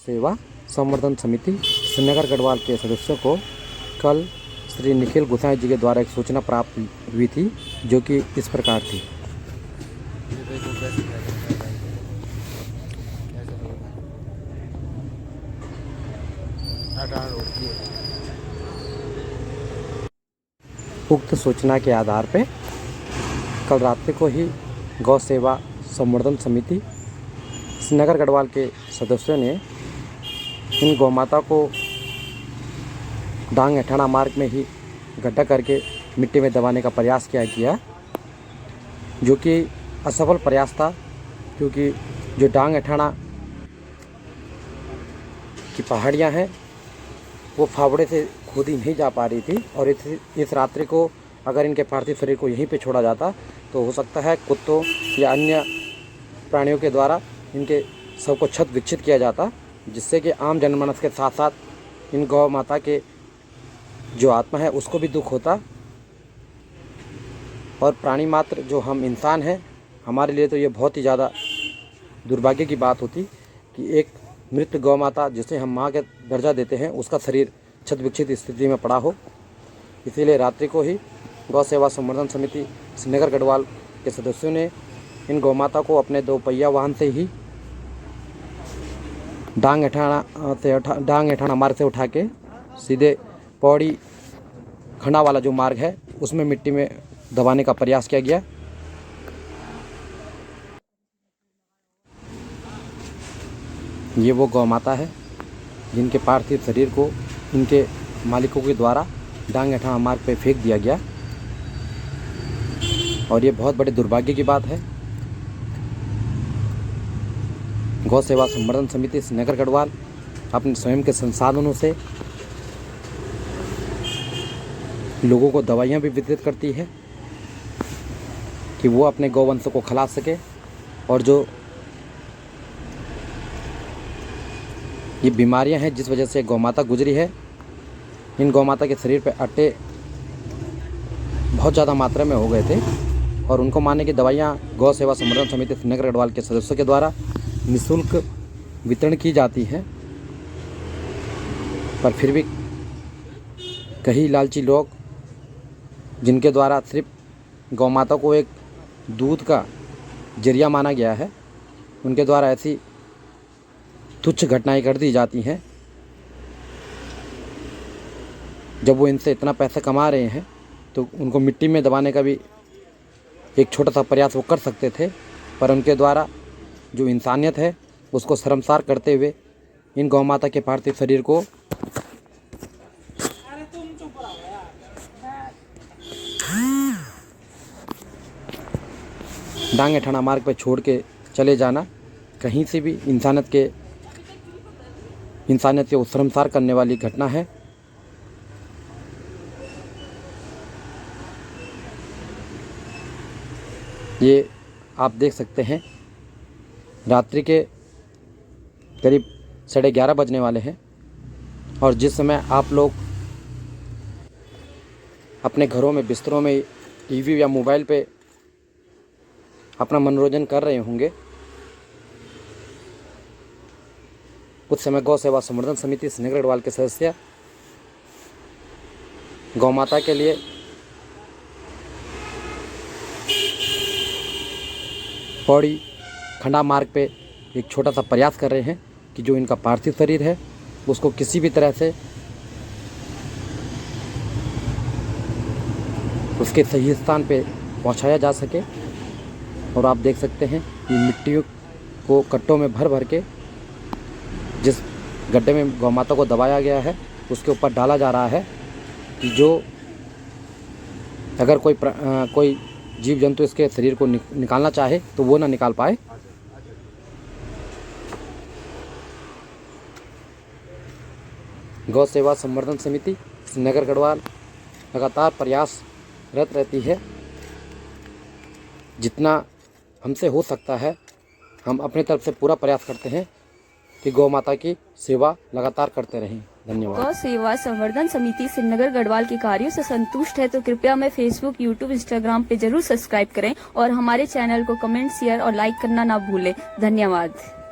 सेवा संवर्धन समिति श्रीनगर गढ़वाल के सदस्यों को कल श्री निखिल गोसाई जी के द्वारा एक सूचना प्राप्त हुई थी, जो कि इस प्रकार थी। उक्त सूचना के आधार पर कल रात्रि को ही गौ सेवा संवर्धन समिति श्रीनगर गढ़वाल के सदस्यों ने इन गौमाता को डांग एठाना मार्ग में ही गड्ढा करके मिट्टी में दबाने का प्रयास किया, जो कि असफल प्रयास था, क्योंकि जो डांग एठाना की पहाड़ियां हैं वो फावड़े से खोदी नहीं जा पा रही थी, और इस रात्रि को अगर इनके पार्थिव शरीर को यहीं पे छोड़ा जाता तो हो सकता है कुत्तों या अन्य प्राणियों के द्वारा इनके शव को क्षत विक्षत किया जाता, जिससे कि आम जनमानस के साथ साथ इन गौ माता के जो आत्मा है उसको भी दुख होता। और प्राणी मात्र जो हम इंसान हैं, हमारे लिए तो ये बहुत ही ज़्यादा दुर्भाग्य की बात होती कि एक मृत गौ माता जिसे हम माँ के दर्जा देते हैं उसका शरीर क्षत विक्षत स्थिति में पड़ा हो। इसीलिए रात्रि को ही गौ सेवा संवर्धन समिति श्रीनगर गढ़वाल के सदस्यों ने इन गौ माता को अपने 2 पहिया वाहन से ही डांग एठाना मार्ग से उठा के सीधे पौड़ी खंडा वाला जो मार्ग है उसमें मिट्टी में दबाने का प्रयास किया गया। ये वो गौ माता है जिनके पार्थिव शरीर को इनके मालिकों के द्वारा डांग एठाना मार्ग पे फेंक दिया गया, और ये बहुत बड़े दुर्भाग्य की बात है। गौ सेवा संवर्धन समिति श्रीनगर गढ़वाल अपने स्वयं के संसाधनों से लोगों को दवाइयाँ भी वितरित करती है कि वो अपने गौवंश को खिला सके, और जो ये बीमारियां हैं जिस वजह से गौमाता गुजरी है, इन गौमाता के शरीर पे अट्टे बहुत ज़्यादा मात्रा में हो गए थे, और उनको मारने की दवाइयाँ गौ सेवा संवर्धन समिति श्रीनगर गढ़वाल के सदस्यों के द्वारा निःशुल्क वितरण की जाती है। पर फिर भी कई लालची लोग, जिनके द्वारा सिर्फ गौमाता को एक दूध का जरिया माना गया है, उनके द्वारा ऐसी तुच्छ घटनाएं कर दी जाती हैं। जब वो इनसे इतना पैसा कमा रहे हैं तो उनको मिट्टी में दबाने का भी एक छोटा सा प्रयास वो कर सकते थे, पर उनके द्वारा जो इंसानियत है उसको शर्मसार करते हुए इन गौमाता के पार्थिव शरीर को डांग एठाना मार्ग पर छोड़ के चले जाना कहीं से भी इंसानियत को शर्मसार करने वाली घटना है। ये आप देख सकते हैं, रात्रि के करीब 11:30 बजने वाले हैं, और जिस समय आप लोग अपने घरों में बिस्तरों में टीवी या मोबाइल पे अपना मनोरंजन कर रहे होंगे, उस समय गौ सेवा संवर्धन समिति श्रीनगर गढ़वाल के सदस्य गौ माता के लिए पौड़ी खंडा मार्ग पे एक छोटा सा प्रयास कर रहे हैं कि जो इनका पार्थिव शरीर है उसको किसी भी तरह से उसके सही स्थान पे पहुंचाया जा सके। और आप देख सकते हैं कि मिट्टी को कट्टों में भर भर के जिस गड्ढे में गौमाता को दबाया गया है उसके ऊपर डाला जा रहा है कि जो अगर कोई जीव जंतु इसके शरीर को निकालना चाहे तो वो ना निकाल पाए। गौ सेवा संवर्धन समिति श्रीनगर गढ़वाल लगातार प्रयासरत रहती है। जितना हमसे हो सकता है हम अपने तरफ से पूरा प्रयास करते हैं कि गौ माता की सेवा लगातार करते रहें। धन्यवाद। गौ सेवा संवर्धन समिति श्रीनगर गढ़वाल के कार्यों से संतुष्ट है तो कृपया हमें फेसबुक, यूट्यूब, इंस्टाग्राम पे जरूर सब्सक्राइब करें और हमारे चैनल को कमेंट, शेयर और लाइक करना ना भूलें। धन्यवाद।